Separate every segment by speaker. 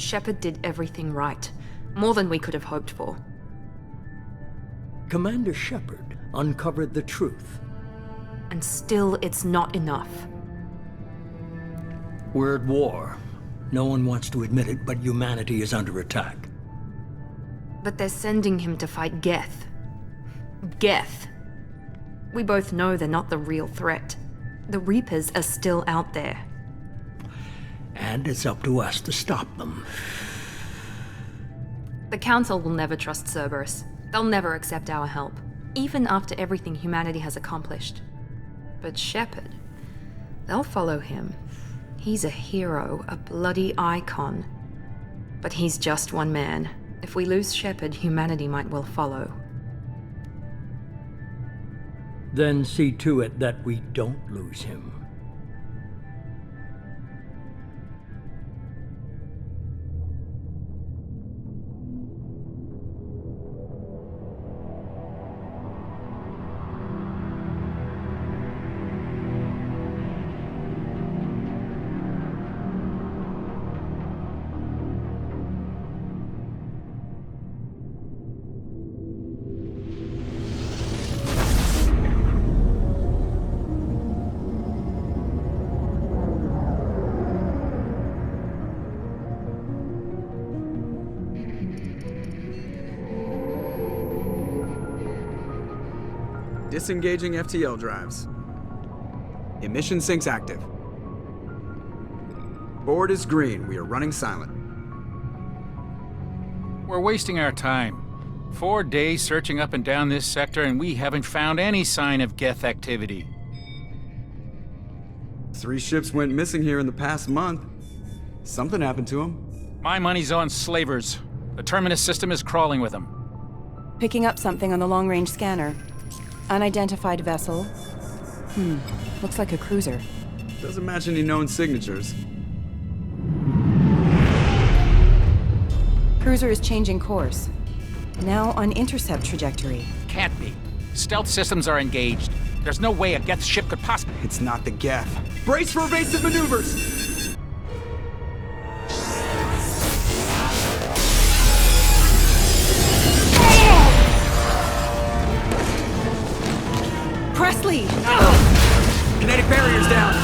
Speaker 1: Shepard did everything right. More than we could have hoped for.
Speaker 2: Commander Shepard uncovered the truth.
Speaker 1: And still, it's not enough.
Speaker 2: We're at war. No one wants to admit it, but humanity is under attack.
Speaker 1: But they're sending him to fight Geth. Geth. We both know they're not the real threat. The Reapers are still out there.
Speaker 2: And it's up to us to stop them.
Speaker 1: The Council will never trust Cerberus. They'll never accept our help, even after everything humanity has accomplished. But Shepard, they'll follow him. He's a hero, a bloody icon. But he's just one man. If we lose Shepard, humanity might well follow.
Speaker 2: Then see to it that we don't lose him.
Speaker 3: Disengaging FTL drives. Emission sinks active. Board is green. We are running silent.
Speaker 4: We're wasting our time. 4 days searching up and down this sector, and we haven't found any sign of Geth activity.
Speaker 3: 3 ships went missing here in the past month. Something happened to them.
Speaker 4: My money's on slavers. The Terminus system is crawling with them.
Speaker 5: Picking up something on the long-range scanner. Unidentified vessel. Looks like a cruiser.
Speaker 3: Doesn't match any known signatures.
Speaker 5: Cruiser is changing course. Now on intercept trajectory.
Speaker 4: Can't be. Stealth systems are engaged. There's no way a Geth ship could possibly...
Speaker 3: It's not the Geth. Brace for evasive maneuvers!
Speaker 5: Presley!
Speaker 3: Kinetic barriers down!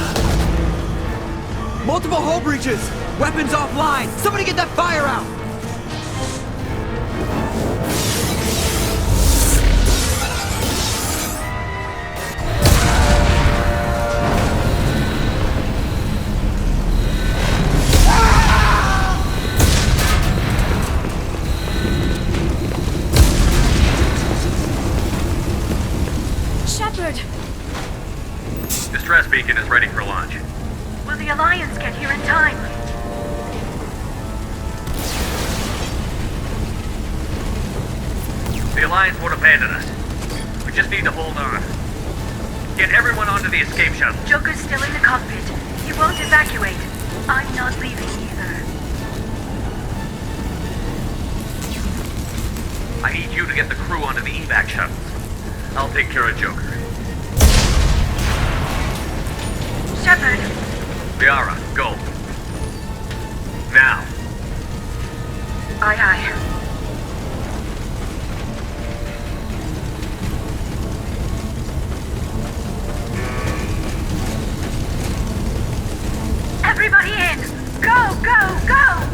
Speaker 3: Multiple hull breaches! Weapons offline! Somebody get that fire out!
Speaker 6: Distress beacon is ready for launch.
Speaker 7: Will the Alliance get here in time?
Speaker 6: The Alliance won't abandon us. We just need to hold on. Get everyone onto the escape shuttle.
Speaker 7: Joker's still in the cockpit. He won't evacuate. I'm not leaving either.
Speaker 6: I need you to get the crew onto the evac shuttles. I'll take care of Joker.
Speaker 7: Shepard!
Speaker 6: Liara, go. Now.
Speaker 7: Aye, aye. Everybody in! Go, go, go!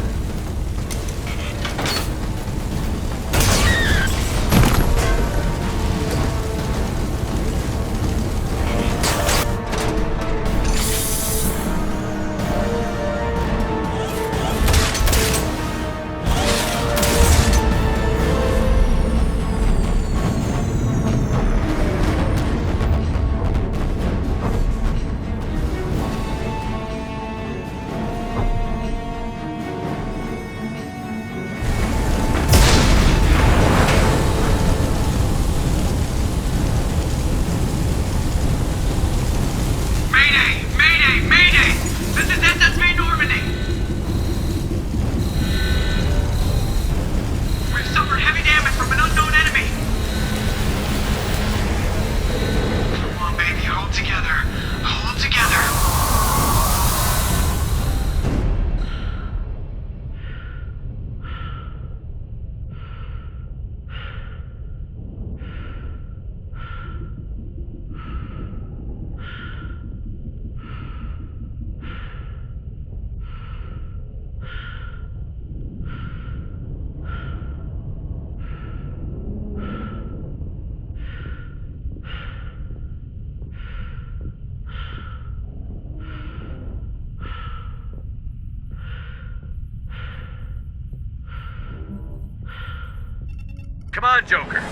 Speaker 6: Come on, Joker.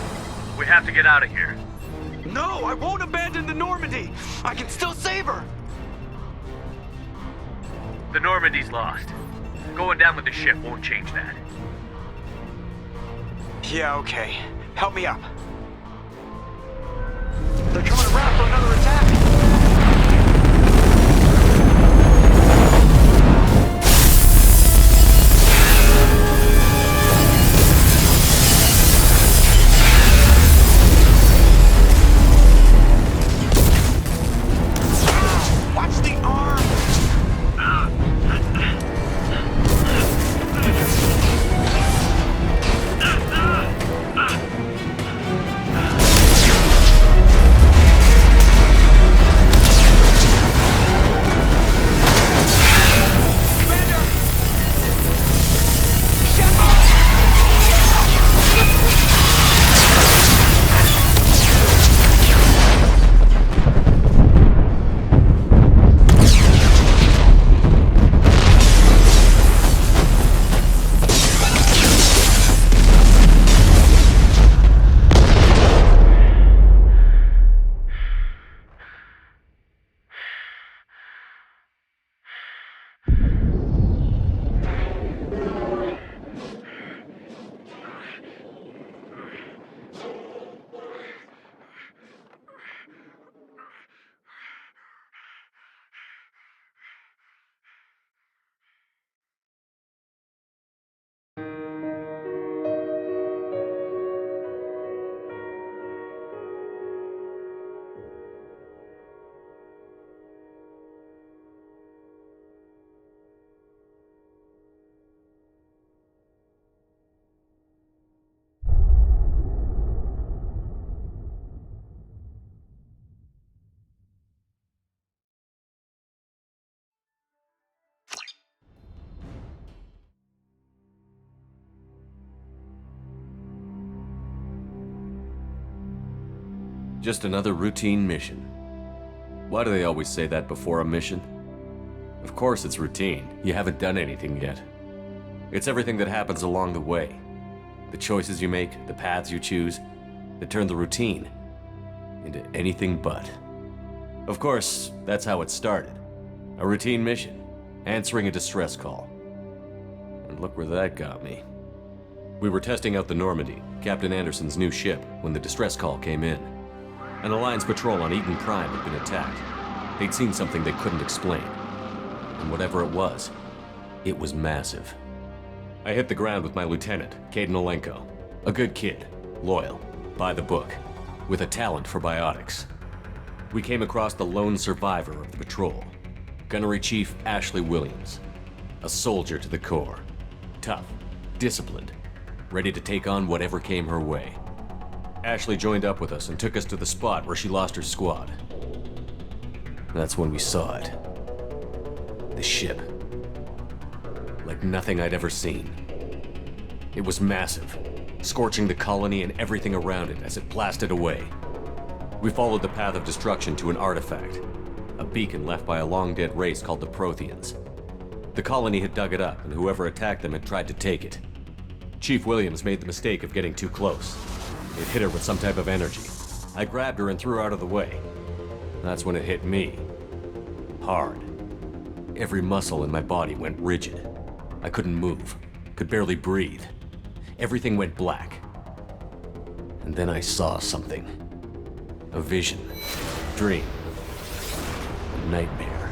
Speaker 6: We have to get out of here.
Speaker 8: No, I won't abandon the Normandy. I can still save her.
Speaker 6: The Normandy's lost. Going down with the ship won't change that.
Speaker 8: Yeah, okay. Help me up. They're coming around for another attack. Watch the arm!
Speaker 9: Just another routine mission. Why do they always say that before a mission? Of course it's routine. You haven't done anything yet. It's everything that happens along the way. The choices you make, the paths you choose, that turn the routine into anything but. Of course, that's how it started. A routine mission, answering a distress call. And look where that got me. We were testing out the Normandy, Captain Anderson's new ship, when the distress call came in. An Alliance patrol on Eden Prime had been attacked. They'd seen something they couldn't explain. And whatever it was massive. I hit the ground with my lieutenant, Caden Olenko. A good kid, loyal, by the book, with a talent for biotics. We came across the lone survivor of the patrol, Gunnery Chief Ashley Williams. A soldier to the core. Tough, disciplined, ready to take on whatever came her way. Ashley joined up with us and took us to the spot where she lost her squad. That's when we saw it. The ship. Like nothing I'd ever seen. It was massive, scorching the colony and everything around it as it blasted away. We followed the path of destruction to an artifact, a beacon left by a long-dead race called the Protheans. The colony had dug it up, and whoever attacked them had tried to take it. Chief Williams made the mistake of getting too close. It hit her with some type of energy. I grabbed her and threw her out of the way. That's when it hit me. Hard. Every muscle in my body went rigid. I couldn't move, could barely breathe. Everything went black. And then I saw something. A vision. Dream. A nightmare.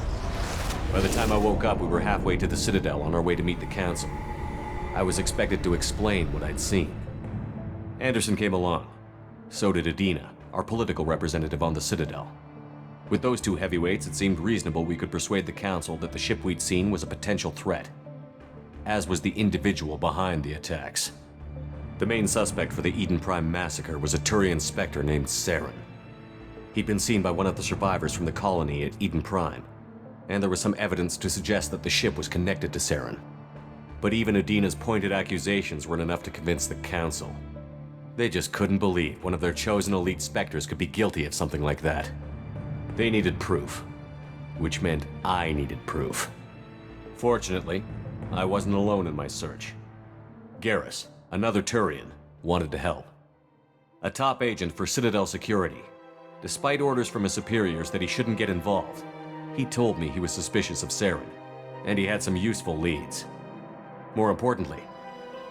Speaker 9: By the time I woke up, we were halfway to the Citadel on our way to meet the Council. I was expected to explain what I'd seen. Anderson came along. So did Adina, our political representative on the Citadel. With those two heavyweights, it seemed reasonable we could persuade the Council that the ship we'd seen was a potential threat, as was the individual behind the attacks. The main suspect for the Eden Prime massacre was a Turian Spectre named Saren. He'd been seen by one of the survivors from the colony at Eden Prime, and there was some evidence to suggest that the ship was connected to Saren. But even Adina's pointed accusations weren't enough to convince the Council. They just couldn't believe one of their chosen elite Spectres could be guilty of something like that. They needed proof, which meant I needed proof. Fortunately, I wasn't alone in my search. Garrus, another Turian, wanted to help. a top agent for Citadel Security. Despite orders from his superiors that he shouldn't get involved, he told me he was suspicious of Saren, and he had some useful leads. More importantly,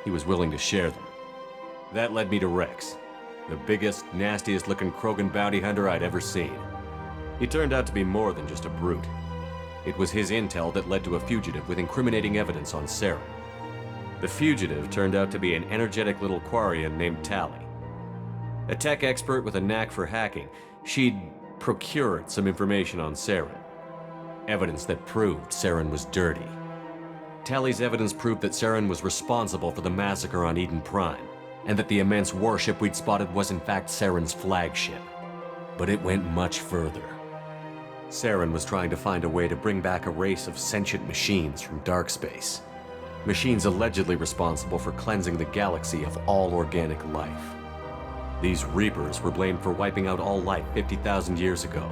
Speaker 9: he was willing to share them. That led me to Rex, the biggest, nastiest-looking Krogan bounty hunter I'd ever seen. He turned out to be more than just a brute. It was his intel that led to a fugitive with incriminating evidence on Saren. The fugitive turned out to be an energetic little Quarian named Tali. A tech expert with a knack for hacking, she'd procured some information on Saren. Evidence that proved Saren was dirty. Tali's evidence proved that Saren was responsible for the massacre on Eden Prime, and that the immense warship we'd spotted was in fact Saren's flagship. But it went much further. Saren was trying to find a way to bring back a race of sentient machines from dark space. Machines allegedly responsible for cleansing the galaxy of all organic life. These Reapers were blamed for wiping out all life 50,000 years ago,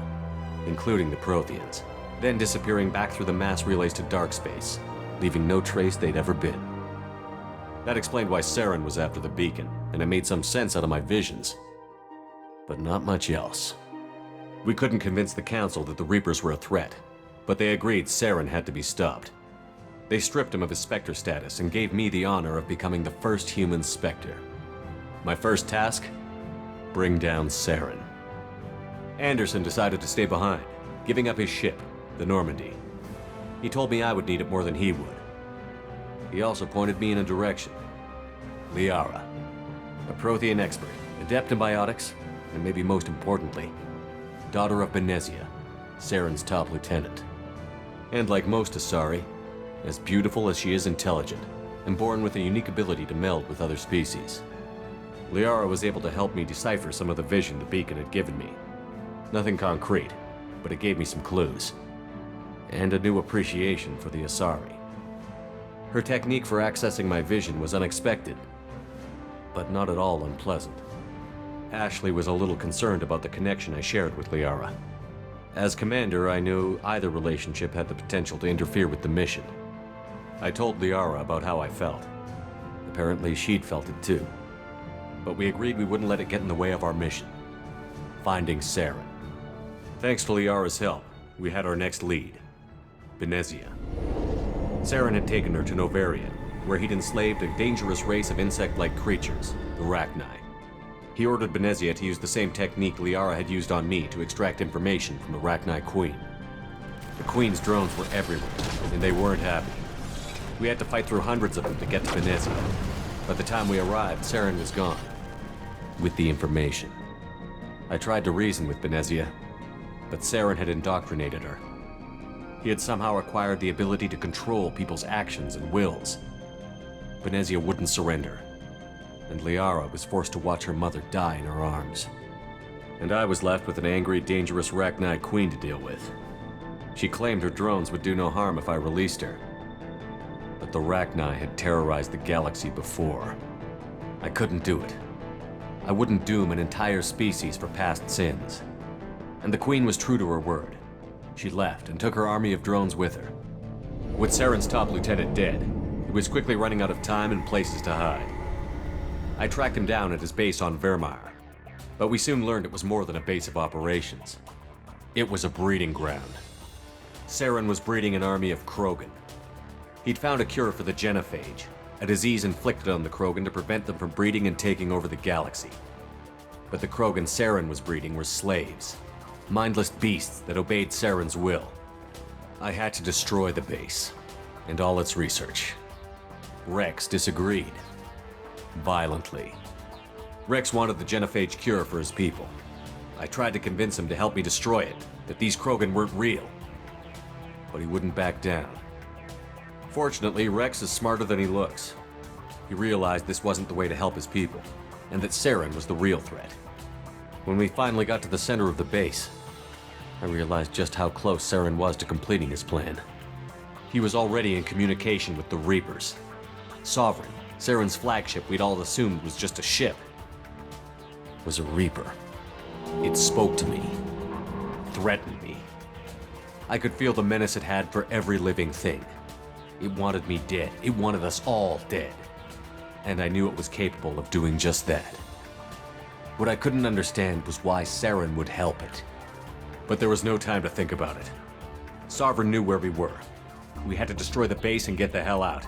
Speaker 9: including the Protheans, then disappearing back through the mass relays to dark space, leaving no trace they'd ever been. That explained why Saren was after the beacon, and it made some sense out of my visions. But not much else. We couldn't convince the Council that the Reapers were a threat, but they agreed Saren had to be stopped. They stripped him of his Spectre status and gave me the honor of becoming the first human Spectre. My first task? Bring down Saren. Anderson decided to stay behind, giving up his ship, the Normandy. He told me I would need it more than he would. He also pointed me in a direction. Liara, a Prothean expert, adept in biotics, and maybe most importantly, daughter of Benezia, Saren's top lieutenant. And like most Asari, as beautiful as she is intelligent, and born with a unique ability to meld with other species. Liara was able to help me decipher some of the vision the beacon had given me. Nothing concrete, but it gave me some clues. And a new appreciation for the Asari. Her technique for accessing my vision was unexpected, but not at all unpleasant. Ashley was a little concerned about the connection I shared with Liara. As commander, I knew either relationship had the potential to interfere with the mission. I told Liara about how I felt. Apparently, she'd felt it too. But we agreed we wouldn't let it get in the way of our mission. Finding Saren. Thanks to Liara's help, we had our next lead. Benezia. Saren had taken her to Novaria, where he'd enslaved a dangerous race of insect-like creatures, the Rachni. He ordered Benezia to use the same technique Liara had used on me to extract information from the Rachni Queen. The Queen's drones were everywhere, and they weren't happy. We had to fight through hundreds of them to get to Benezia. By the time we arrived, Saren was gone. With the information. I tried to reason with Benezia, but Saren had indoctrinated her. He had somehow acquired the ability to control people's actions and wills. Benezia wouldn't surrender, and Liara was forced to watch her mother die in her arms. And I was left with an angry, dangerous Rachni Queen to deal with. She claimed her drones would do no harm if I released her. But the Rachni had terrorized the galaxy before. I couldn't do it. I wouldn't doom an entire species for past sins. And the Queen was true to her word. She left and took her army of drones with her. With Saren's top lieutenant dead, he was quickly running out of time and places to hide. I tracked him down at his base on Vermeer, but we soon learned it was more than a base of operations. It was a breeding ground. Saren was breeding an army of Krogan. He'd found a cure for the genophage, a disease inflicted on the Krogan to prevent them from breeding and taking over the galaxy. But the Krogan Saren was breeding were slaves, mindless beasts that obeyed Saren's will. I had to destroy the base, and all its research. Rex disagreed. Violently. Rex wanted the genophage cure for his people. I tried to convince him to help me destroy it, that these Krogan weren't real. But he wouldn't back down. Fortunately, Rex is smarter than he looks. He realized this wasn't the way to help his people, and that Saren was the real threat. When we finally got to the center of the base, I realized just how close Saren was to completing his plan. He was already in communication with the Reapers. Sovereign, Saren's flagship we'd all assumed was just a ship, was a Reaper. It spoke to me, threatened me. I could feel the menace it had for every living thing. It wanted me dead. It wanted us all dead. And I knew it was capable of doing just that. What I couldn't understand was why Saren would help it. But there was no time to think about it. Sovereign knew where we were. We had to destroy the base and get the hell out.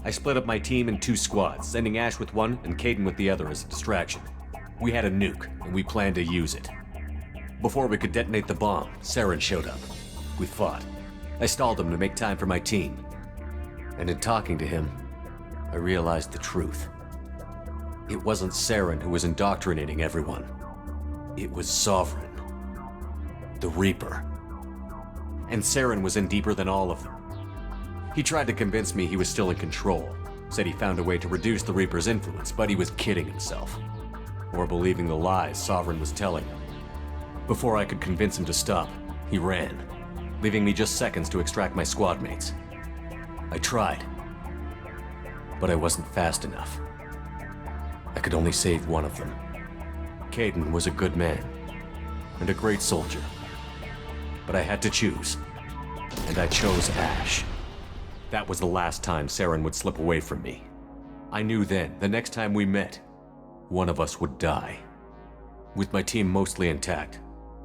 Speaker 9: I split up my team in 2 squads, sending Ash with one and Kaidan with the other as a distraction. We had a nuke, and we planned to use it. Before we could detonate the bomb, Saren showed up. We fought. I stalled him to make time for my team. And in talking to him, I realized the truth. It wasn't Saren who was indoctrinating everyone. It was Sovereign. The Reaper. And Saren was in deeper than all of them. He tried to convince me he was still in control, said he found a way to reduce the Reaper's influence, but he was kidding himself. Or believing the lies Sovereign was telling him. Before I could convince him to stop, he ran, leaving me just seconds to extract my squad mates. I tried, but I wasn't fast enough. I could only save one of them. Kaidan was a good man, and a great soldier. But I had to choose, and I chose Ash. That was the last time Saren would slip away from me. I knew then, the next time we met, one of us would die. With my team mostly intact,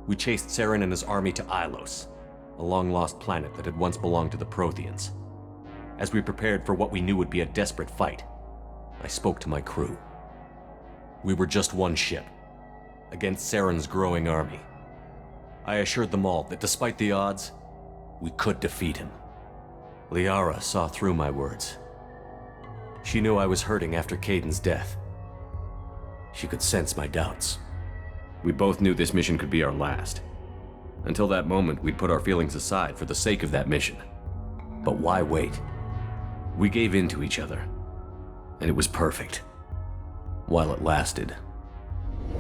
Speaker 9: we chased Saren and his army to Ilos, a long-lost planet that had once belonged to the Protheans. As we prepared for what we knew would be a desperate fight, I spoke to my crew. We were just one ship, against Saren's growing army. I assured them all that despite the odds, we could defeat him. Liara saw through my words. She knew I was hurting after Kaidan's death. She could sense my doubts.
Speaker 10: We both knew this mission could be our last. Until that moment, we'd put our feelings aside for the sake of that mission.
Speaker 9: But why wait? We gave in to each other, and it was perfect. While it lasted.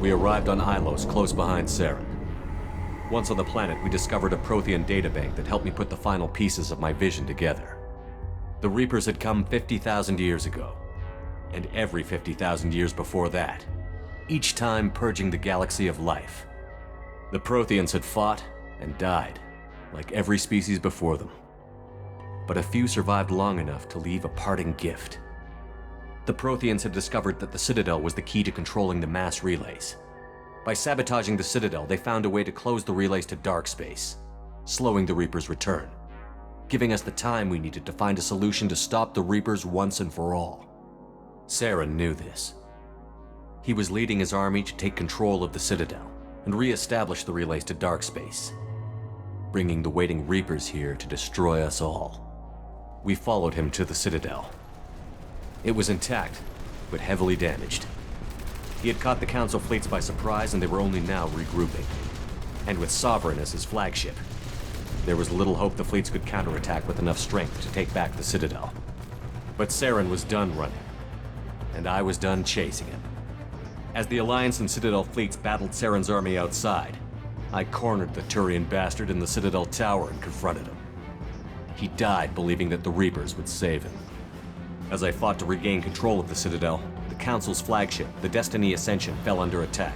Speaker 9: We arrived on Ilos, close behind Saren. Once on the planet, we discovered a Prothean databank that helped me put the final pieces of my vision together. The Reapers had come 50,000 years ago, and every 50,000 years before that, each time purging the galaxy of life. The Protheans had fought and died, like every species before them. But a few survived long enough to leave a parting gift. The Protheans had discovered that the Citadel was the key to controlling the mass relays. By sabotaging the Citadel, they found a way to close the relays to dark space, slowing the Reapers' return, giving us the time we needed to find a solution to stop the Reapers once and for all. Saren knew this. He was leading his army to take control of the Citadel and re-establish the relays to dark space, bringing the waiting Reapers here to destroy us all. We followed him to the Citadel. It was intact, but heavily damaged. He had caught the Council fleets by surprise, and they were only now regrouping. And with Sovereign as his flagship, there was little hope the fleets could counterattack with enough strength to take back the Citadel. But Saren was done running, and I was done chasing him. As the Alliance and Citadel fleets battled Saren's army outside, I cornered the Turian bastard in the Citadel tower and confronted him. He died believing that the Reapers would save him. As I fought to regain control of the Citadel, the Council's flagship, the Destiny Ascension, fell under attack.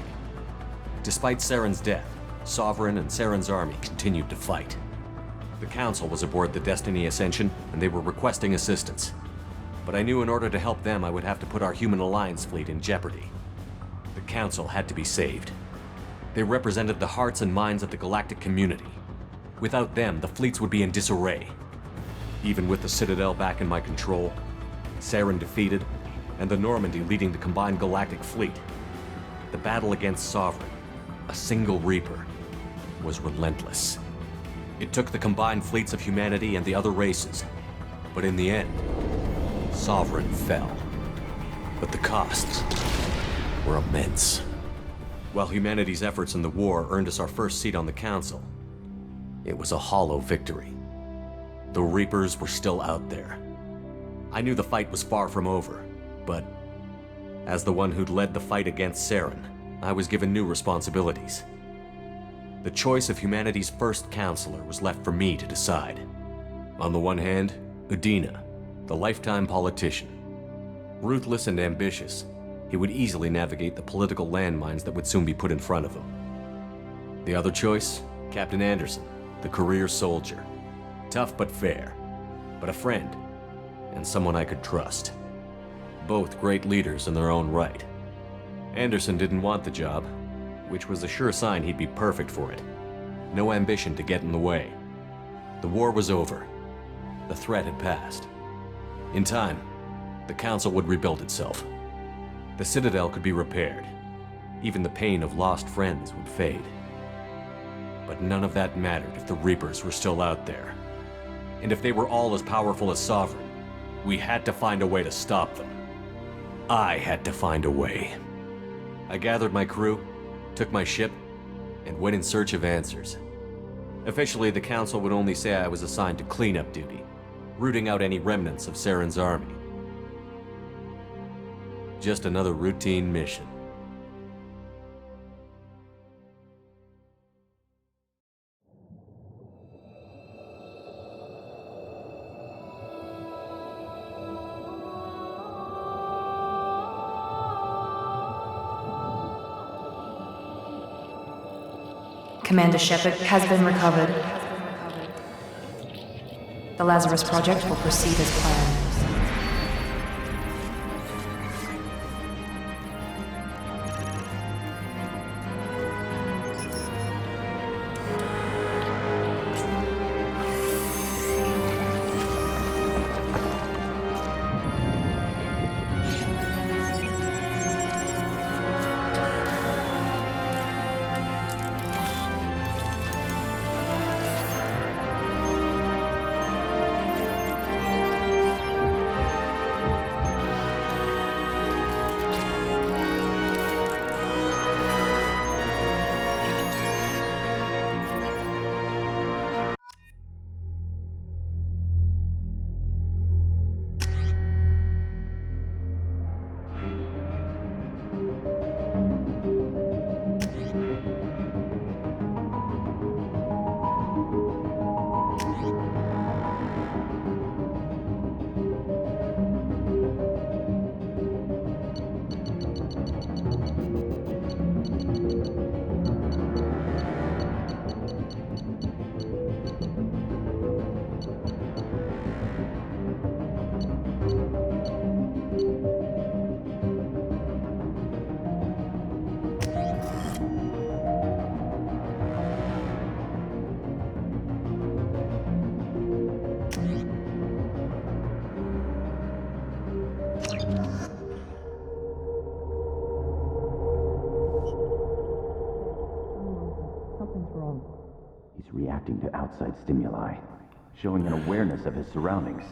Speaker 9: Despite Saren's death, Sovereign and Saren's army continued to fight. The Council was aboard the Destiny Ascension, and they were requesting assistance. But I knew in order to help them, I would have to put our Human Alliance fleet in jeopardy. The Council had to be saved. They represented the hearts and minds of the galactic community. Without them, the fleets would be in disarray. Even with the Citadel back in my control, Saren defeated, and the Normandy leading the combined galactic fleet, the battle against Sovereign, a single Reaper, was relentless. It took the combined fleets of humanity and the other races, but in the end, Sovereign fell. But the costs were immense. While humanity's efforts in the war earned us our first seat on the Council, it was a hollow victory. The Reapers were still out there. I knew the fight was far from over, but as the one who'd led the fight against Saren, I was given new responsibilities. The choice of humanity's first counselor was left for me to decide. On the one hand, Udina, the lifetime politician. Ruthless and ambitious, he would easily navigate the political landmines that would soon be put in front of him. The other choice, Captain Anderson, the career soldier. Tough but fair, but a friend, and someone I could trust. Both great leaders in their own right. Anderson didn't want the job, which was a sure sign he'd be perfect for it. No ambition to get in the way. The war was over. The threat had passed. In time, the Council would rebuild itself. The Citadel could be repaired. Even the pain of lost friends would fade. But none of that mattered if the Reapers were still out there. And if they were all as powerful as Sovereign, we had to find a way to stop them. I had to find a way. I gathered my crew, took my ship, and went in search of answers. Officially, the Council would only say I was assigned to cleanup duty, rooting out any remnants of Saren's army. Just another routine mission.
Speaker 1: Commander Shepard has been recovered. The Lazarus Project will proceed as planned.
Speaker 11: He's reacting to outside stimuli, showing an awareness of his surroundings.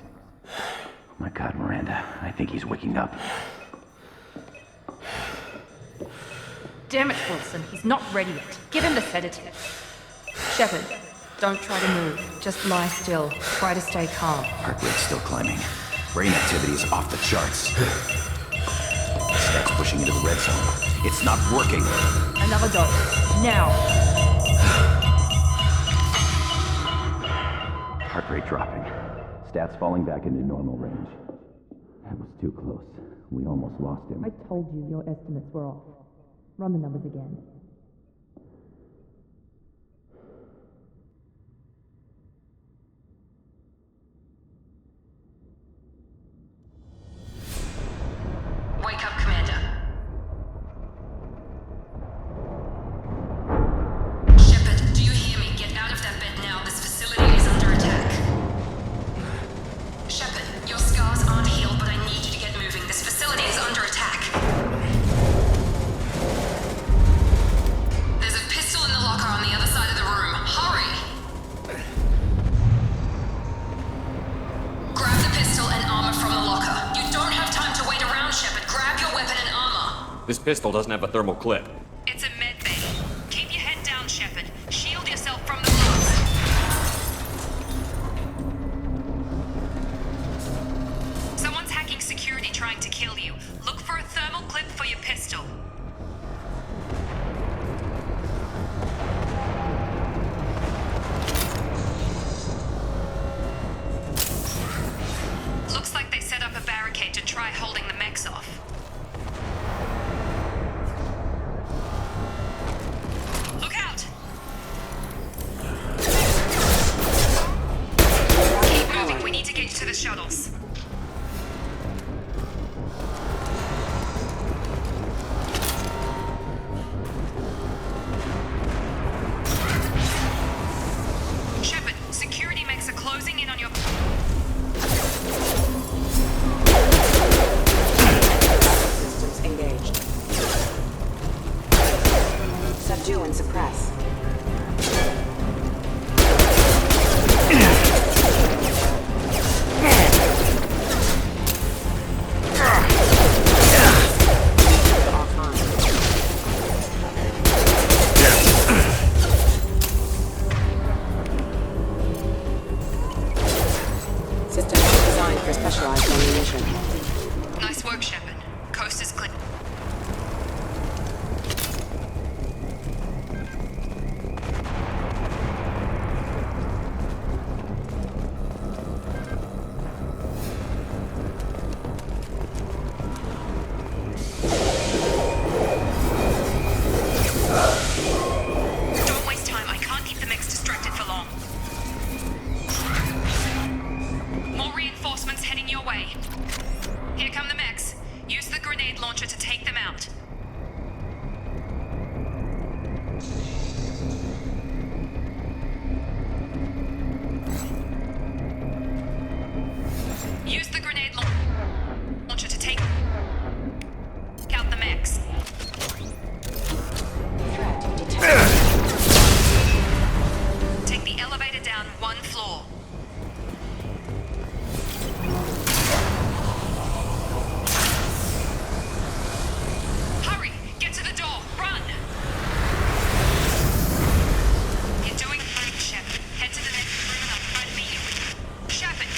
Speaker 11: Oh my God, Miranda, I think he's waking up.
Speaker 12: Damn it, Wilson, he's not ready yet. Give him the sedative.
Speaker 1: Shepard, don't try to move. Just lie still. Try to stay calm.
Speaker 11: Heart rate's still climbing. Brain activity is off the charts. Stats pushing into the red zone. It's not working.
Speaker 12: Another dose. Now.
Speaker 11: Heart rate dropping. Stats falling back into normal range. That was too close. We almost lost him.
Speaker 12: I told you your estimates were off. Run the numbers again.
Speaker 7: Wake up, Commander. Shepard, do you hear me? Get out of that bed now. This facility is under attack. Shepard, your scars aren't healed, but I need you to get moving. This facility is under attack. There's a pistol in the locker on the other side of the room. Hurry! Grab the pistol and armor from the locker. You don't have time to wait around, Shepard. Grab your weapon and armor.
Speaker 10: This pistol doesn't have a thermal clip.
Speaker 7: It's a med bay. Keep your head down, Shepard. Shield yourself from the blast. Someone's hacking security trying to kill you. Look for a thermal clip for your pistol. Looks like they set up a barricade to try holding the mechs off. Look out! Keep moving, we need to get you to the shuttles.
Speaker 5: suppress. System designed for specialized ammunition.
Speaker 7: Nice work, Shepard. Coast is clear. Don't waste time. I can't keep the mix distracted for long. More reinforcements heading your way. Here come the mechs. Use the grenade launcher to take them out. Use the grenade launcher to take out the mechs.
Speaker 5: Threat detected.
Speaker 7: Take the elevator down one floor. Hurry! Get to the door! Run! You're doing great, Shepard. Head to the next room and I'll try to meet you. Shepard!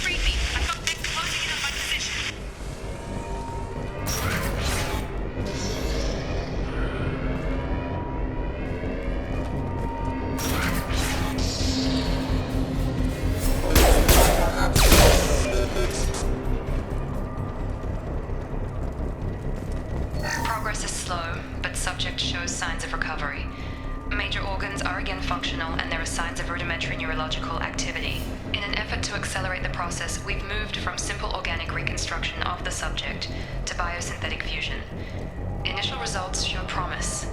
Speaker 7: Read me. I've got mechs closing in on my position. Progress is slow, but subject shows signs of recovery. Major organs are again functional, and there are signs of rudimentary neurological activity. In an effort to accelerate the process, we've moved from simple organic reconstruction of the subject to biosynthetic fusion. Initial results show promise.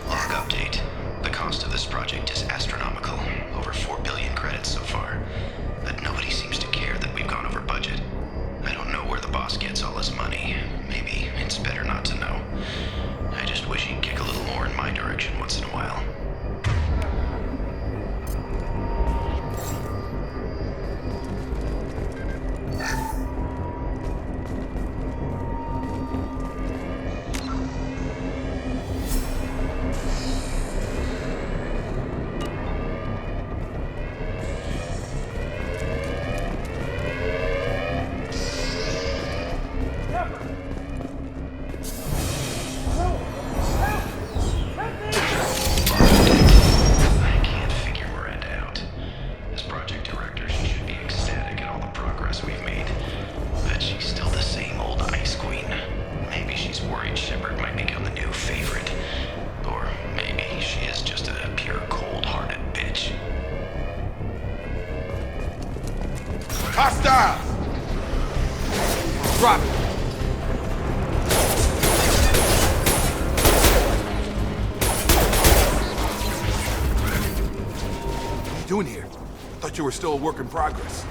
Speaker 11: Log update. The cost of this project is astronomical. Over 4 billion credits so far. But nobody seems to care that we've gone over budget. I don't know where the boss gets all his money. Maybe it's better not to know. I just wish he'd kick a little more in my direction once in a while. I can't figure Miranda out. As project director, she should be ecstatic at all the progress we've made. But she's still the same old Ice Queen. Maybe she's worried Shepard might become the new favorite. Or maybe she is just a pure cold-hearted bitch.
Speaker 8: Hostile! Drop it! What are you doing here? I thought you were still a work in progress.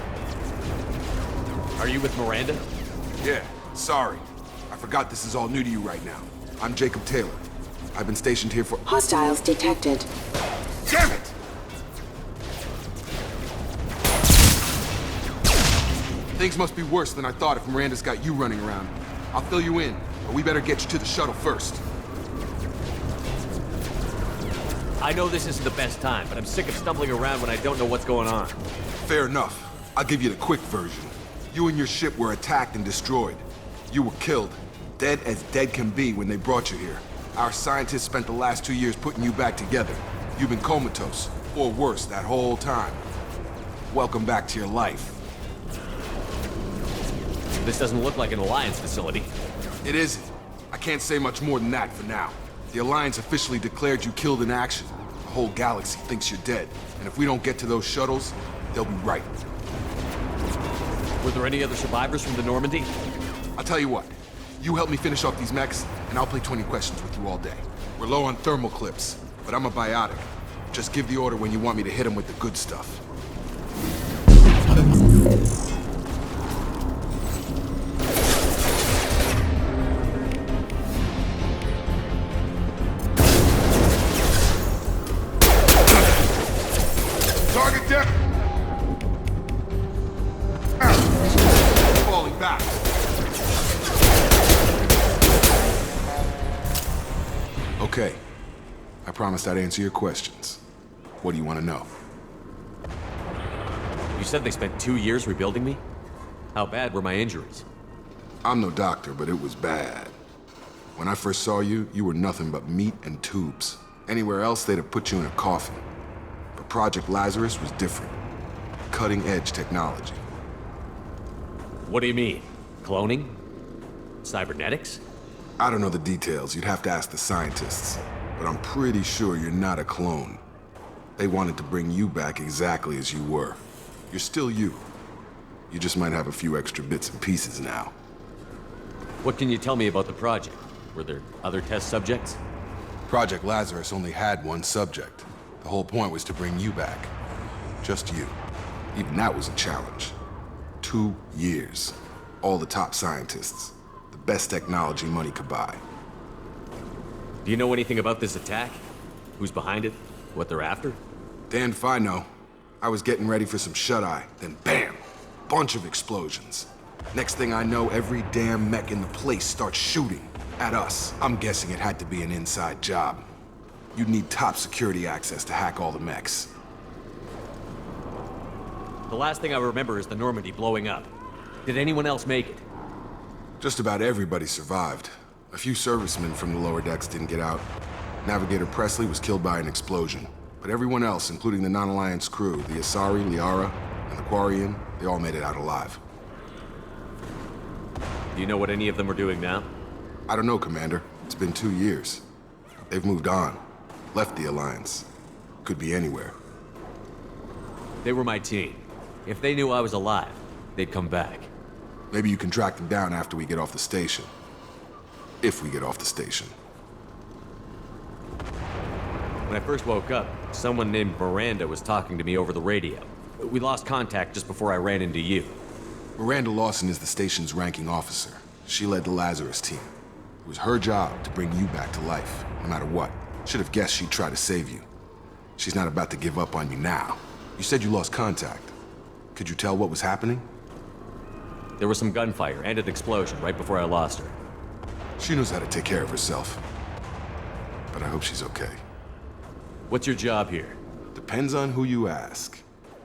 Speaker 10: Are you with Miranda?
Speaker 8: Yeah, sorry. I forgot this is all new to you right now. I'm Jacob Taylor. I've been stationed here for—
Speaker 5: Hostiles detected.
Speaker 8: Damn it! Things must be worse than I thought if Miranda's got you running around. I'll fill you in, but we better get you to the shuttle first.
Speaker 10: I know this isn't the best time, but I'm sick of stumbling around when I don't know what's going on.
Speaker 8: Fair enough. I'll give you the quick version. You and your ship were attacked and destroyed. You were killed. Dead as dead can be when they brought you here. Our scientists spent the last 2 years putting you back together. You've been comatose, or worse, that whole time. Welcome back to your life.
Speaker 10: This doesn't look like an Alliance facility.
Speaker 8: It isn't. I can't say much more than that for now. The Alliance officially declared you killed in action. The whole galaxy thinks you're dead. And if we don't get to those shuttles, they'll be right.
Speaker 10: Were there any other survivors from the Normandy?
Speaker 8: I'll tell you what. You help me finish off these mechs, and I'll play 20 questions with you all day. We're low on thermal clips, but I'm a biotic. Just give the order when you want me to hit them with the good stuff. Okay. I promised I'd answer your questions. What do you want to know?
Speaker 9: You said they spent 2 years rebuilding me? How bad were my injuries?
Speaker 8: I'm no doctor, but it was bad. When I first saw you, you were nothing but meat and tubes. Anywhere else, they'd have put you in a coffin. But Project Lazarus was different. Cutting-edge technology.
Speaker 9: What do you mean? Cloning? Cybernetics?
Speaker 8: I don't know the details. You'd have to ask the scientists. But I'm pretty sure you're not a clone. They wanted to bring you back exactly as you were. You're still you. You just might have a few extra bits and pieces now.
Speaker 9: What can you tell me about the project? Were there other test subjects?
Speaker 8: Project Lazarus only had one subject. The whole point was to bring you back. Just you. Even that was a challenge. 2 years. All the top scientists. The best technology money could buy.
Speaker 9: Do you know anything about this attack? Who's behind it? What they're after?
Speaker 8: Damned if I know. I was getting ready for some shut-eye, then bam! Bunch of explosions. Next thing I know, every damn mech in the place starts shooting at us. I'm guessing it had to be an inside job. You'd need top security access to hack all the mechs.
Speaker 9: The last thing I remember is the Normandy blowing up. Did anyone else make it?
Speaker 8: Just about everybody survived. A few servicemen from the lower decks didn't get out. Navigator Presley was killed by an explosion. But everyone else, including the non-Alliance crew, the Asari, Liara, and the Quarian, they all made it out alive.
Speaker 9: Do you know what any of them are doing now?
Speaker 8: I don't know, Commander. It's been 2 years. They've moved on. Left the Alliance. Could be anywhere.
Speaker 9: They were my team. If they knew I was alive, they'd come back.
Speaker 8: Maybe you can track them down after we get off the station. If we get off the station.
Speaker 9: When I first woke up, someone named Miranda was talking to me over the radio. We lost contact just before I ran into you.
Speaker 8: Miranda Lawson is the station's ranking officer. She led the Lazarus team. It was her job to bring you back to life, no matter what. Should have guessed she'd try to save you. She's not about to give up on you now. You said you lost contact. Could you tell what was happening?
Speaker 9: There was some gunfire and an explosion right before I lost her.
Speaker 8: She knows how to take care of herself. But I hope she's okay.
Speaker 9: What's your job here?
Speaker 8: Depends on who you ask.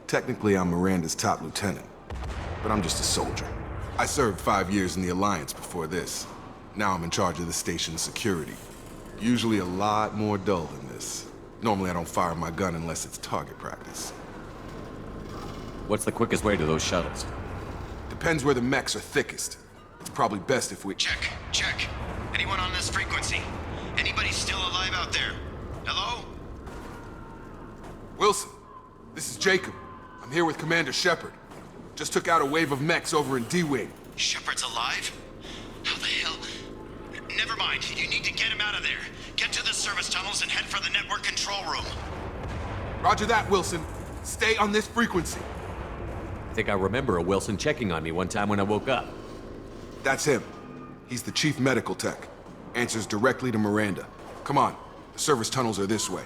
Speaker 8: Technically, I'm Miranda's top lieutenant. But I'm just a soldier. I served 5 years in the Alliance before this. Now I'm in charge of the station's security. Usually a lot more dull than this. Normally I don't fire my gun unless it's target practice.
Speaker 9: What's the quickest way to those shuttles?
Speaker 8: Depends where the mechs are thickest. It's probably best if we...
Speaker 11: Check. Anyone on this frequency? Anybody still alive out there? Hello?
Speaker 8: Wilson, this is Jacob. I'm here with Commander Shepard. Just took out a wave of mechs over in D-Wing.
Speaker 11: Shepard's alive? How the hell? Never mind. You need to get him out of there. Get to the service tunnels and head for the network control room.
Speaker 8: Roger that, Wilson. Stay on this frequency.
Speaker 9: I think I remember a Wilson checking on me one time when I woke up.
Speaker 8: That's him. He's the chief medical tech. Answers directly to Miranda. Come on. The service tunnels are this way.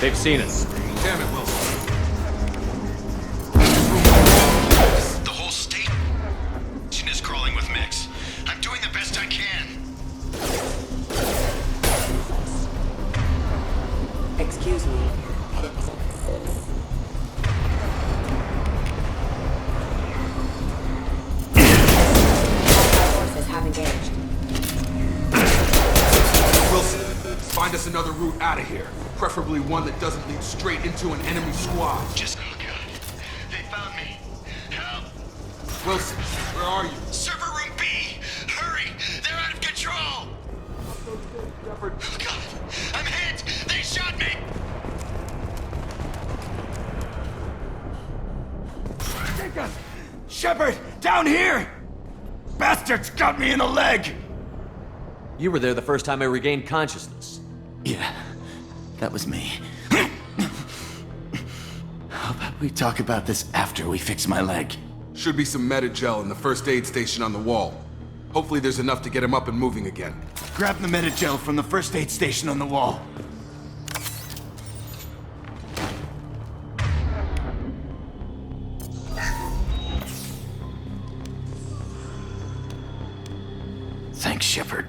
Speaker 9: They've seen us.
Speaker 8: Damn it, Wilson.
Speaker 11: The whole station is crawling with mechs. I'm doing the best I can.
Speaker 5: Excuse me. Forces have engaged.
Speaker 8: Wilson, find us another route out of here. Preferably one that doesn't lead straight into an enemy squad.
Speaker 11: Oh God. They found me. Help.
Speaker 8: Wilson, where are you?
Speaker 11: Server room B! Hurry! They're out of control! Oh God! I'm hit! They shot me!
Speaker 13: Jacob! Shepard! Down here! Bastards got me in the leg!
Speaker 9: You were there the first time I regained consciousness.
Speaker 13: Yeah, that was me. How about we talk about this after we fix my leg?
Speaker 8: Should be some Medi-gel in the first aid station on the wall. Hopefully there's enough to get him up and moving again.
Speaker 13: Grab the Metagel from the first aid station on the wall. Thanks, Shepard.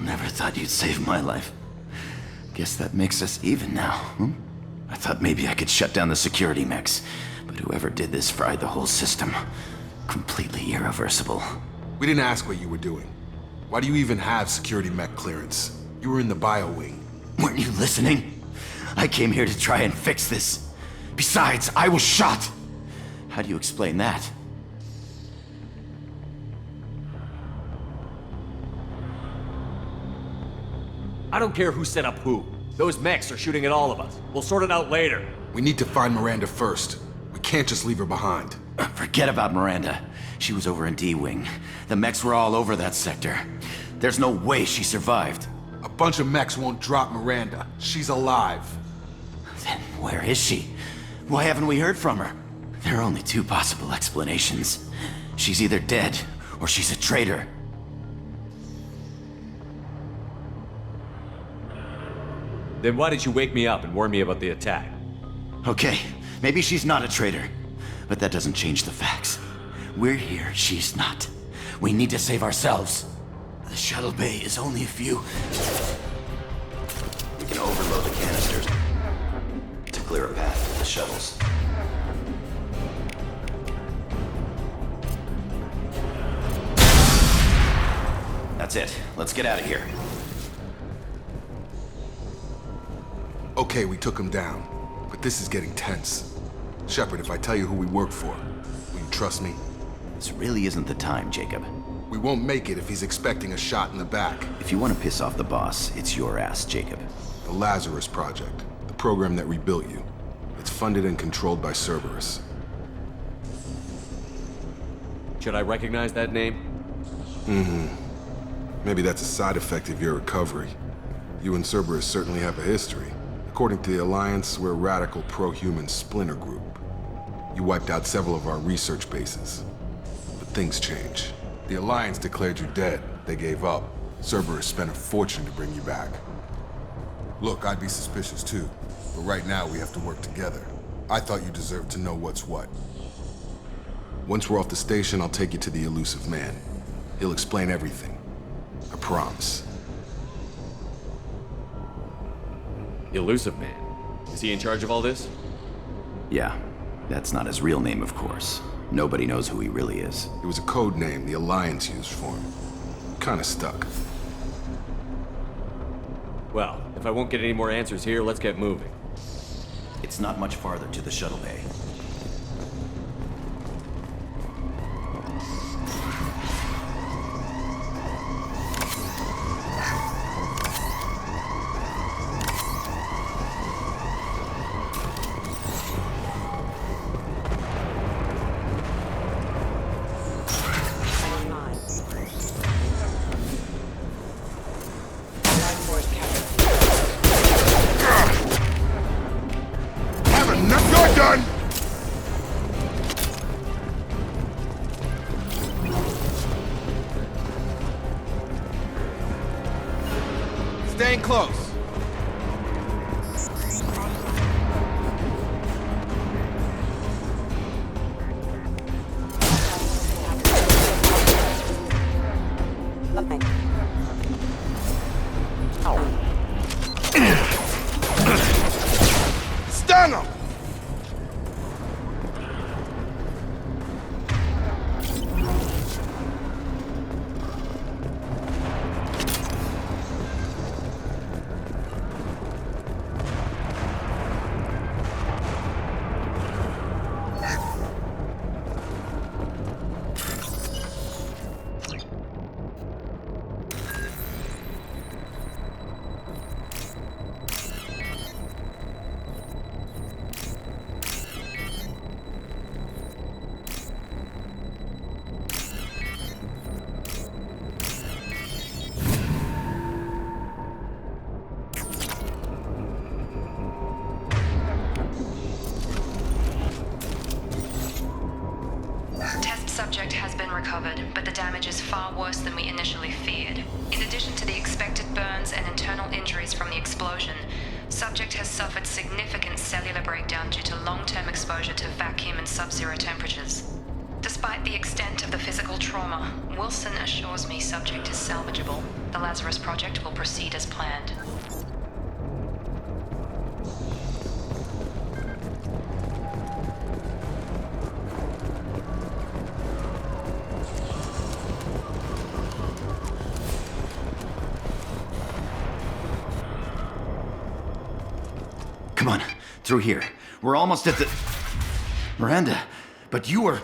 Speaker 13: Never thought you'd save my life. Guess that makes us even now, hmm? I thought maybe I could shut down the security mechs, but whoever did this fried the whole system. Completely irreversible.
Speaker 8: We didn't ask what you were doing. Why do you even have security mech clearance? You were in the bio wing.
Speaker 13: Weren't you listening? I came here to try and fix this. Besides, I was shot! How do you explain that?
Speaker 9: I don't care who set up who. Those mechs are shooting at all of us. We'll sort it out later.
Speaker 8: We need to find Miranda first. We can't just leave her behind.
Speaker 13: Forget about Miranda. She was over in D-Wing. The mechs were all over that sector. There's no way she survived.
Speaker 8: A bunch of mechs won't drop Miranda. She's alive.
Speaker 13: Then where is she? Why haven't we heard from her? There are only two possible explanations. She's either dead, or she's a traitor.
Speaker 9: Then why did you wake me up and warn me about the attack?
Speaker 13: Okay, maybe she's not a traitor, but that doesn't change the facts. We're here, she's not. We need to save ourselves. The shuttle bay is only a few. We can overload the canisters to clear a path to the shuttles. That's it. Let's get out of here.
Speaker 8: Okay, we took him down, but this is getting tense. Shepard, if I tell you who we work for, will you trust me?
Speaker 13: This really isn't the time, Jacob.
Speaker 8: We won't make it if he's expecting a shot in the back.
Speaker 13: If you want to piss off the boss, it's your ass, Jacob.
Speaker 8: The Lazarus Project, the program that rebuilt you. It's funded and controlled by Cerberus.
Speaker 9: Should I recognize that name?
Speaker 8: Maybe that's a side effect of your recovery. You and Cerberus certainly have a history. According to the Alliance, we're a radical pro-human splinter group. You wiped out several of our research bases. But things change. The Alliance declared you dead. They gave up. Cerberus spent a fortune to bring you back. Look, I'd be suspicious too. But right now, we have to work together. I thought you deserved to know what's what. Once we're off the station, I'll take you to the Elusive Man. He'll explain everything. I promise.
Speaker 9: Elusive Man. Is he in charge of all this?
Speaker 13: Yeah, that's not his real name, of course. Nobody knows who he really is.
Speaker 8: It was a code name the Alliance used for him. Kinda stuck.
Speaker 9: Well, if I won't get any more answers here, let's get moving.
Speaker 13: It's not much farther to the shuttle bay.
Speaker 8: Staying close. Stun him!
Speaker 7: Subject has been recovered, but the damage is far worse than we initially feared. In addition to the expected burns and internal injuries from the explosion, Subject has suffered significant cellular breakdown due to long-term exposure to vacuum and sub-zero temperatures. Despite the extent of the physical trauma, Wilson assures me Subject is salvageable. The Lazarus Project will proceed as planned.
Speaker 13: Come on, through here. We're almost at the... Miranda, but you were...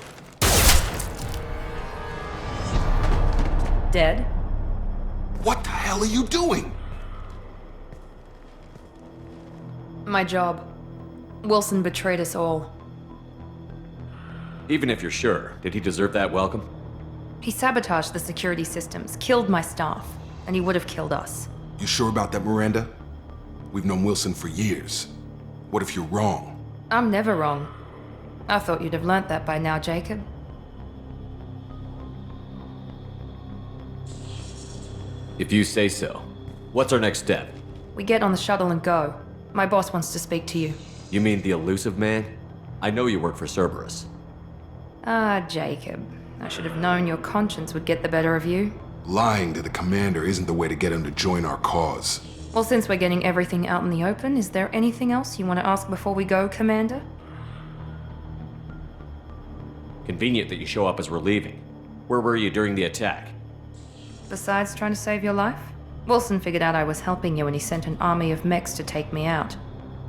Speaker 1: Dead?
Speaker 8: What the hell are you doing?
Speaker 1: My job. Wilson betrayed us all.
Speaker 10: Even if you're sure, did he deserve that welcome?
Speaker 1: He sabotaged the security systems, killed my staff, and he would have killed us.
Speaker 8: You sure about that, Miranda? We've known Wilson for years. What if you're wrong?
Speaker 1: I'm never wrong. I thought you'd have learnt that by now, Jacob.
Speaker 10: If you say so. What's our next step?
Speaker 1: We get on the shuttle and go. My boss wants to speak to you.
Speaker 10: You mean the elusive man? I know you work for Cerberus.
Speaker 1: Ah, Jacob. I should have known your conscience would get the better of you.
Speaker 8: Lying to the commander isn't the way to get him to join our cause.
Speaker 1: Well, since we're getting everything out in the open, is there anything else you want to ask before we go, Commander?
Speaker 10: Convenient that you show up as we're leaving. Where were you during the attack?
Speaker 1: Besides trying to save your life? Wilson figured out I was helping you and he sent an army of mechs to take me out.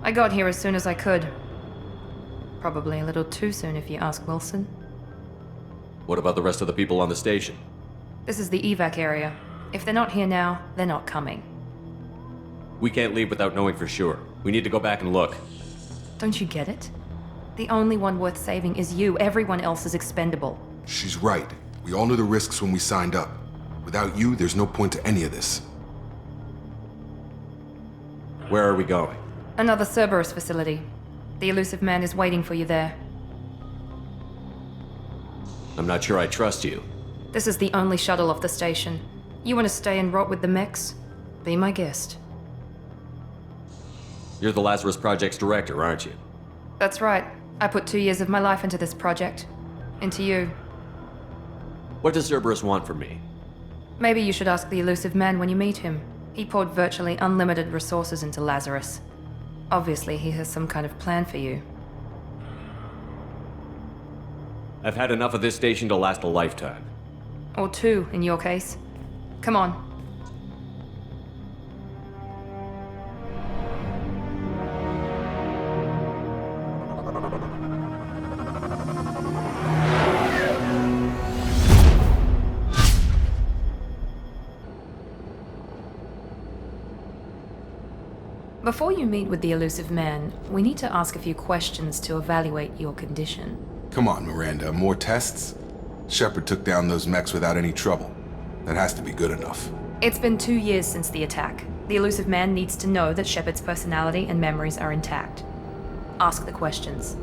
Speaker 1: I got here as soon as I could. Probably a little too soon if you ask Wilson.
Speaker 10: What about the rest of the people on the station?
Speaker 1: This is the evac area. If they're not here now, they're not coming.
Speaker 10: We can't leave without knowing for sure. We need to go back and look.
Speaker 1: Don't you get it? The only one worth saving is you. Everyone else is expendable.
Speaker 8: She's right. We all knew the risks when we signed up. Without you, there's no point to any of this.
Speaker 10: Where are we going?
Speaker 1: Another Cerberus facility. The elusive man is waiting for you there.
Speaker 10: I'm not sure I trust you.
Speaker 1: This is the only shuttle off the station. You want to stay and rot with the mechs? Be my guest.
Speaker 10: You're the Lazarus Project's director, aren't you?
Speaker 1: That's right. I put 2 years of my life into this project. Into you.
Speaker 10: What does Cerberus want from me?
Speaker 1: Maybe you should ask the elusive man when you meet him. He poured virtually unlimited resources into Lazarus. Obviously, he has some kind of plan for you.
Speaker 10: I've had enough of this station to last a lifetime.
Speaker 1: Or 2, in your case. Come on. Before you meet with the elusive man, we need to ask a few questions to evaluate your condition.
Speaker 8: Come on, Miranda, more tests? Shepard took down those mechs without any trouble. That has to be good enough.
Speaker 1: It's been 2 years since the attack. The elusive man needs to know that Shepard's personality and memories are intact. Ask the questions.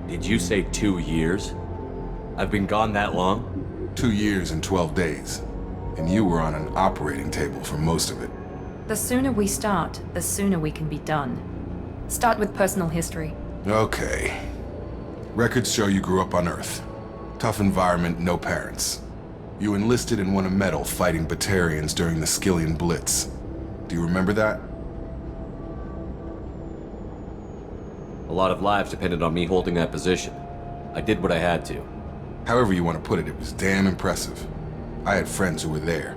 Speaker 10: Did you say 2 years? I've been gone that long?
Speaker 8: 2 years and 12 days. And you were on an operating table for most of it.
Speaker 1: The sooner we start, the sooner we can be done. Start with personal history.
Speaker 8: Okay. Records show you grew up on Earth. Tough environment, no parents. You enlisted and won a medal fighting Batarians during the Skillian Blitz. Do you remember that?
Speaker 10: A lot of lives depended on me holding that position. I did what I had to.
Speaker 8: However you want to put it, it was damn impressive. I had friends who were there.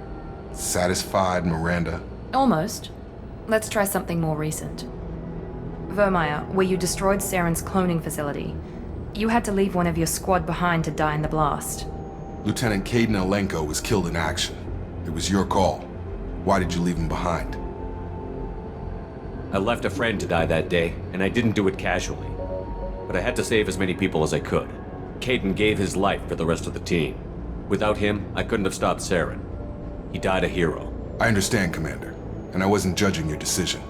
Speaker 8: Satisfied, Miranda?
Speaker 1: Almost. Let's try something more recent. Vermeer, where you destroyed Saren's cloning facility. You had to leave one of your squad behind to die in the blast.
Speaker 8: Lieutenant Kaidan Alenko was killed in action. It was your call. Why did you leave him behind?
Speaker 10: I left a friend to die that day, and I didn't do it casually. But I had to save as many people as I could. Kaidan gave his life for the rest of the team. Without him, I couldn't have stopped Saren. He died a hero.
Speaker 8: I understand, Commander, and I wasn't judging your decision.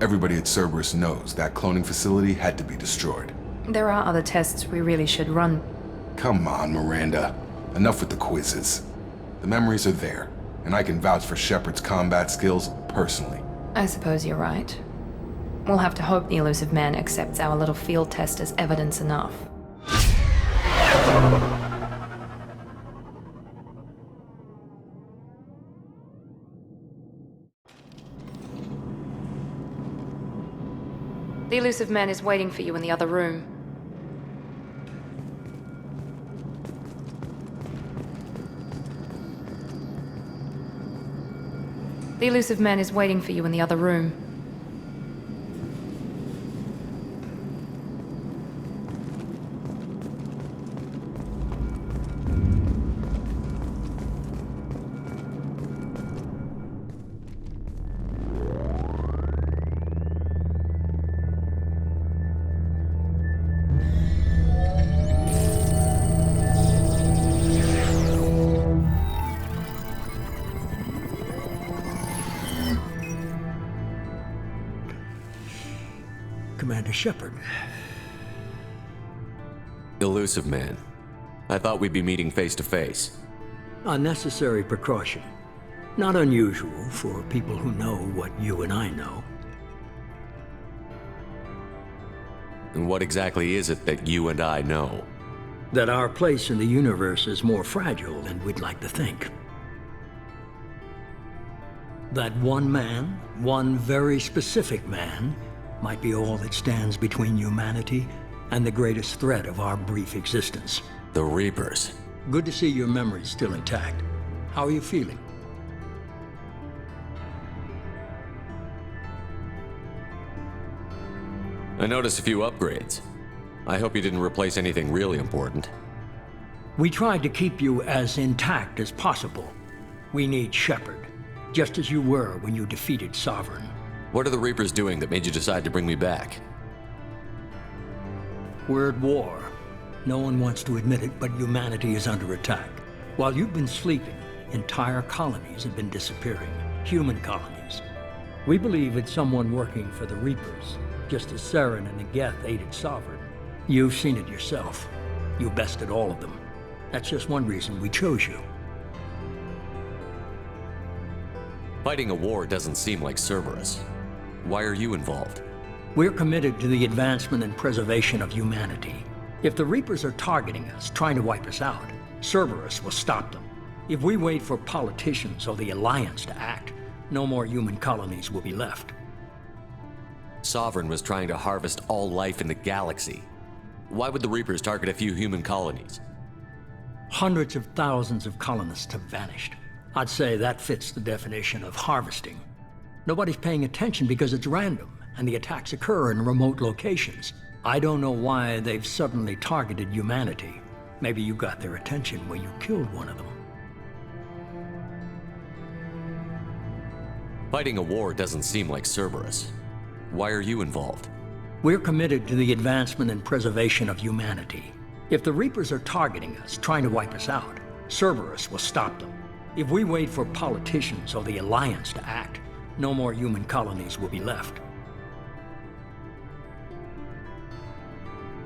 Speaker 8: Everybody at Cerberus knows that cloning facility had to be destroyed.
Speaker 1: There are other tests we really should run.
Speaker 8: Come on, Miranda. Enough with the quizzes. The memories are there, and I can vouch for Shepard's combat skills personally.
Speaker 1: I suppose you're right. We'll have to hope the Elusive Man accepts our little field test as evidence enough. The Elusive Man is waiting for you in the other room. The Elusive Man is waiting for you in the other room.
Speaker 2: Commander Shepard.
Speaker 10: Elusive Man. I thought we'd be meeting face to face.
Speaker 2: A necessary precaution. Not unusual for people who know what you and I know.
Speaker 10: And what exactly is it that you and I know?
Speaker 2: That our place in the universe is more fragile than we'd like to think. That one man, one very specific man, might be all that stands between humanity and the greatest threat of our brief existence.
Speaker 10: The Reapers.
Speaker 2: Good to see your memory's still intact. How are you feeling?
Speaker 10: I noticed a few upgrades. I hope you didn't replace anything really important.
Speaker 2: We tried to keep you as intact as possible. We need Shepard, just as you were when you defeated Sovereign.
Speaker 10: What are the Reapers doing that made you decide to bring me back?
Speaker 2: We're at war. No one wants to admit it, but humanity is under attack. While you've been sleeping, entire colonies have been disappearing. Human colonies. We believe it's someone working for the Reapers, just as Saren and Negeth aided Sovereign. You've seen it yourself. You bested all of them. That's just one reason we chose you.
Speaker 10: Fighting a war doesn't seem like Cerberus. Why are you involved?
Speaker 2: We're committed to the advancement and preservation of humanity. If the Reapers are targeting us, trying to wipe us out, Cerberus will stop them. If we wait for politicians or the Alliance to act, no more human colonies will be left.
Speaker 10: Sovereign was trying to harvest all life in the galaxy. Why would the Reapers target a few human colonies?
Speaker 2: Hundreds of thousands of colonists have vanished. I'd say that fits the definition of harvesting. Nobody's paying attention because it's random, and the attacks occur in remote locations. I don't know why they've suddenly targeted humanity. Maybe you got their attention when you killed one of them.
Speaker 10: Fighting a war doesn't seem like Cerberus. Why are you involved?
Speaker 2: We're committed to the advancement and preservation of humanity. If the Reapers are targeting us, trying to wipe us out, Cerberus will stop them. If we wait for politicians or the Alliance to act, no more human colonies will be left.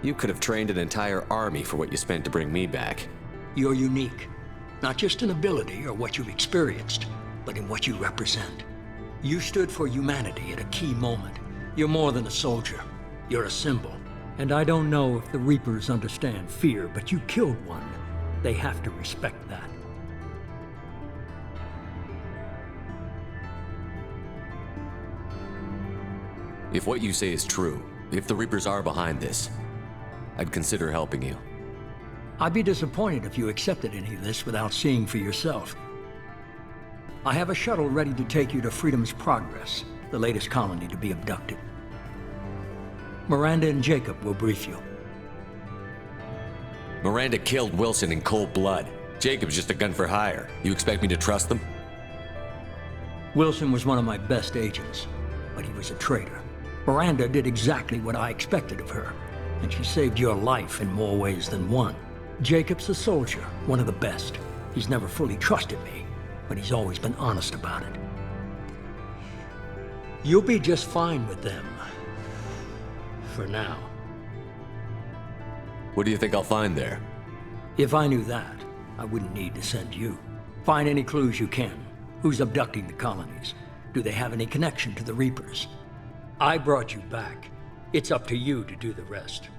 Speaker 10: You could have trained an entire army for what you spent to bring me back.
Speaker 2: You're unique. Not just in ability or what you've experienced, but in what you represent. You stood for humanity at a key moment. You're more than a soldier. You're a symbol. And I don't know if the Reapers understand fear, but you killed one. They have to respect that.
Speaker 10: If what you say is true, if the Reapers are behind this, I'd consider helping you.
Speaker 2: I'd be disappointed if you accepted any of this without seeing for yourself. I have a shuttle ready to take you to Freedom's Progress, the latest colony to be abducted. Miranda and Jacob will brief you.
Speaker 10: Miranda killed Wilson in cold blood. Jacob's just a gun for hire. You expect me to trust them?
Speaker 2: Wilson was one of my best agents, but he was a traitor. Miranda did exactly what I expected of her, and she saved your life in more ways than one. Jacob's a soldier, one of the best. He's never fully trusted me, but he's always been honest about it. You'll be just fine with them. For now.
Speaker 10: What do you think I'll find there?
Speaker 2: If I knew that, I wouldn't need to send you. Find any clues you can. Who's abducting the colonies? Do they have any connection to the Reapers? I brought you back. It's up to you to do the rest.